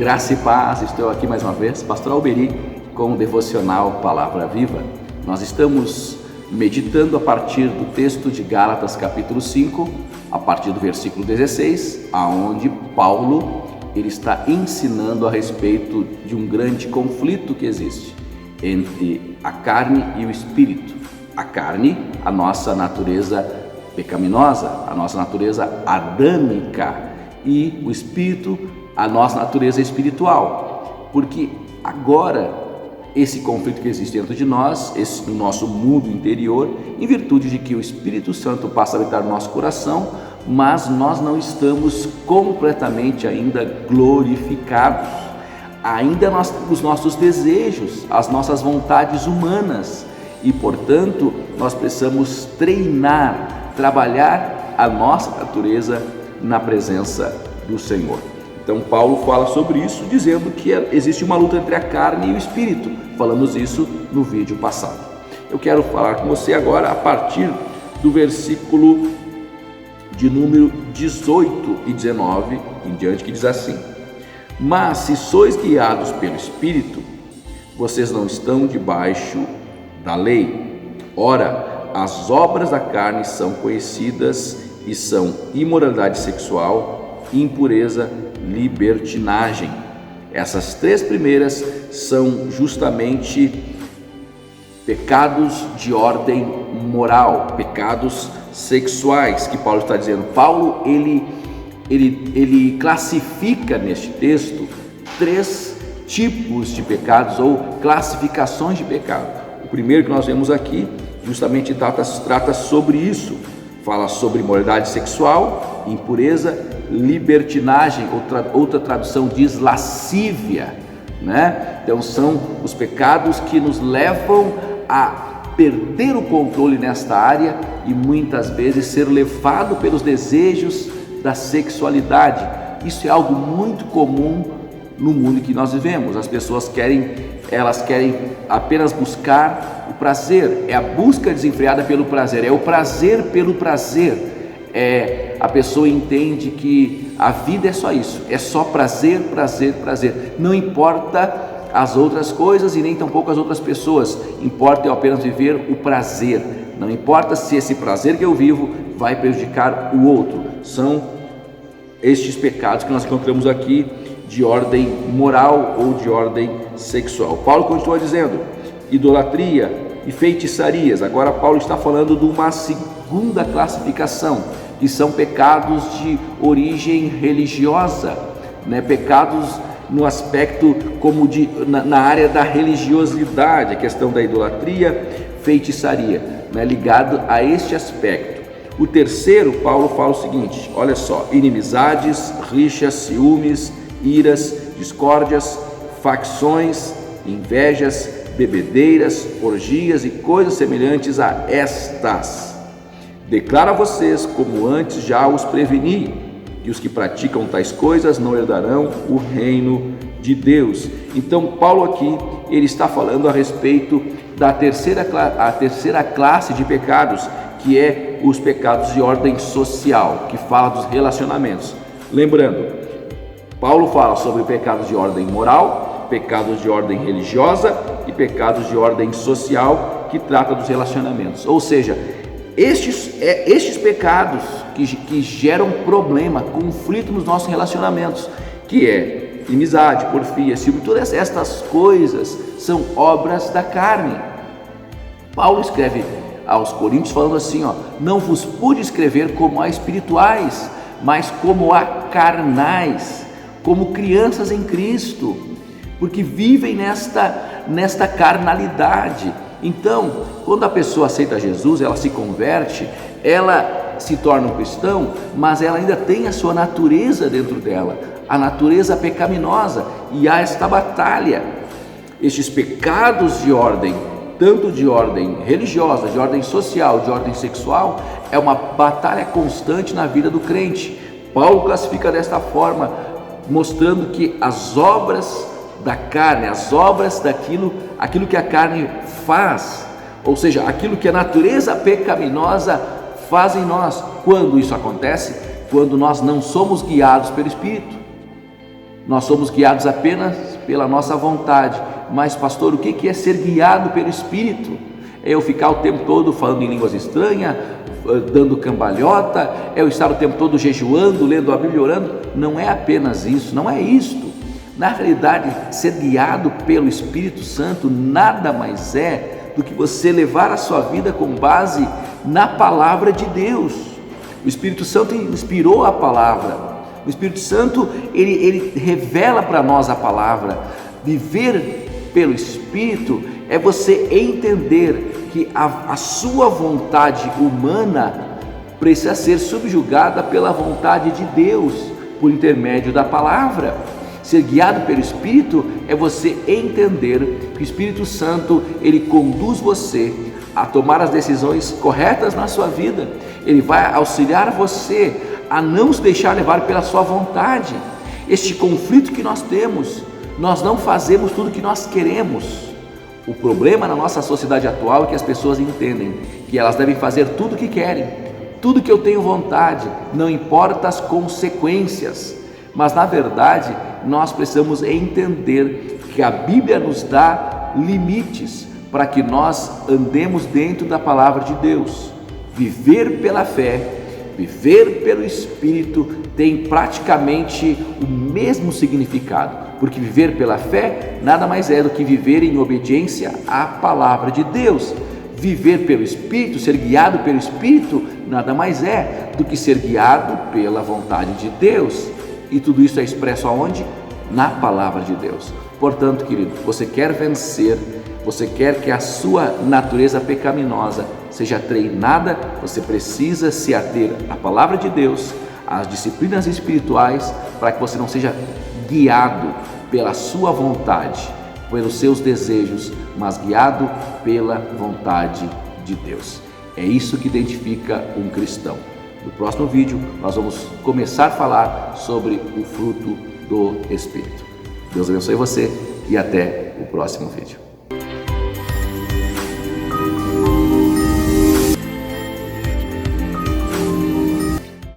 Graça e paz, estou aqui mais uma vez, Pastor Alberi, com o devocional Palavra Viva. Nós estamos meditando a partir do texto de Gálatas capítulo 5, a partir do versículo 16, aonde Paulo ele está ensinando a respeito de um grande conflito que existe entre a carne e o espírito. A carne, a nossa natureza pecaminosa, a nossa natureza adâmica, e o espírito, a nossa natureza espiritual, porque agora esse conflito que existe dentro de nós, no nosso mundo interior, em virtude de que o Espírito Santo passa a habitar no nosso coração, mas nós não estamos completamente ainda glorificados, ainda os nossos desejos, as nossas vontades humanas, e portanto nós precisamos treinar, trabalhar a nossa natureza na presença do Senhor. Então Paulo fala sobre isso, dizendo que existe uma luta entre a carne e o espírito. Falamos isso no vídeo passado. Eu quero falar com você agora a partir do versículo de número 18 e 19 em diante, que diz assim: mas se sois guiados pelo Espírito, vocês não estão debaixo da lei. Ora, as obras da carne são conhecidas e são imoralidade sexual, impureza, libertinagem. Essas três primeiras são justamente pecados de ordem moral, pecados sexuais, que Paulo está dizendo. Paulo ele classifica neste texto três tipos de pecados ou classificações de pecado. O primeiro que nós vemos aqui justamente trata sobre isso. Fala sobre imoralidade sexual, impureza, libertinagem, outra tradução diz lascívia, né? Então são os pecados que nos levam a perder o controle nesta área e muitas vezes ser levado pelos desejos da sexualidade. Isso é algo muito comum no mundo que nós vivemos. As pessoas querem apenas buscar o prazer, é a busca desenfreada pelo prazer, é o prazer pelo prazer. A pessoa entende que a vida é só isso, é só prazer, prazer, prazer. Não importa as outras coisas e nem tampouco as outras pessoas, importa eu apenas viver o prazer. Não importa se esse prazer que eu vivo vai prejudicar o outro. São estes pecados que nós encontramos aqui de ordem moral ou de ordem sexual. Paulo continua dizendo: idolatria e feitiçarias. Agora Paulo está falando de uma segunda classificação, que são pecados de origem religiosa, né? Pecados no aspecto como na área da religiosidade, a questão da idolatria, feitiçaria, né? Ligado a este aspecto. O terceiro, Paulo fala o seguinte, olha só: inimizades, rixas, ciúmes, iras, discórdias, facções, invejas, bebedeiras, orgias e coisas semelhantes a estas. Declaro a vocês, como antes já os preveni, que os que praticam tais coisas não herdarão o reino de Deus. Então Paulo aqui ele está falando a respeito da terceira classe de pecados, que é os pecados de ordem social, que fala dos relacionamentos. Lembrando, Paulo fala sobre pecados de ordem moral, pecados de ordem religiosa e pecados de ordem social, que trata dos relacionamentos. Ou seja, estes pecados que geram problema, conflito nos nossos relacionamentos, que é inimizade, porfia, ciúme, todas estas coisas são obras da carne. Paulo escreve aos Coríntios falando assim, não vos pude escrever como a espirituais, mas como a carnais, como crianças em Cristo, porque vivem nesta carnalidade. Então, quando a pessoa aceita Jesus, ela se converte, ela se torna um cristão, mas ela ainda tem a sua natureza dentro dela, a natureza pecaminosa, e há esta batalha. Estes pecados de ordem, tanto de ordem religiosa, de ordem social, de ordem sexual, é uma batalha constante na vida do crente. Paulo classifica desta forma, mostrando que as obras da carne, as obras aquilo que a carne faz, ou seja, aquilo que a natureza pecaminosa faz em nós. Quando isso acontece? Quando nós não somos guiados pelo Espírito. Nós somos guiados apenas pela nossa vontade. Mas, pastor, o que é ser guiado pelo Espírito? É eu ficar o tempo todo falando em línguas estranhas, dando cambalhota? É eu estar o tempo todo jejuando, lendo a Bíblia, orando? Não é apenas isso, não é isto. Na realidade, ser guiado pelo Espírito Santo nada mais é do que você levar a sua vida com base na palavra de Deus. O Espírito Santo inspirou a palavra. O Espírito Santo, ele revela para nós a palavra. Viver pelo Espírito é você entender que a sua vontade humana precisa ser subjugada pela vontade de Deus, por intermédio da palavra. Ser guiado pelo Espírito é você entender que o Espírito Santo, ele conduz você a tomar as decisões corretas na sua vida. Ele vai auxiliar você a não se deixar levar pela sua vontade. Este conflito que nós temos, nós não fazemos tudo o que nós queremos. O problema na nossa sociedade atual é que as pessoas entendem que elas devem fazer tudo o que querem, tudo que eu tenho vontade, não importa as consequências. Mas na verdade, nós precisamos entender que a Bíblia nos dá limites para que nós andemos dentro da palavra de Deus. Viver pela fé, viver pelo Espírito tem praticamente o mesmo significado, porque viver pela fé nada mais é do que viver em obediência à palavra de Deus. Viver pelo Espírito, ser guiado pelo Espírito, nada mais é do que ser guiado pela vontade de Deus. E tudo isso é expresso aonde? Na palavra de Deus. Portanto, querido, você quer vencer, você quer que a sua natureza pecaminosa seja treinada, você precisa se ater à palavra de Deus, às disciplinas espirituais, para que você não seja guiado pela sua vontade, pelos seus desejos, mas guiado pela vontade de Deus. É isso que identifica um cristão. No próximo vídeo, nós vamos começar a falar sobre o fruto do Espírito. Deus abençoe você e até o próximo vídeo.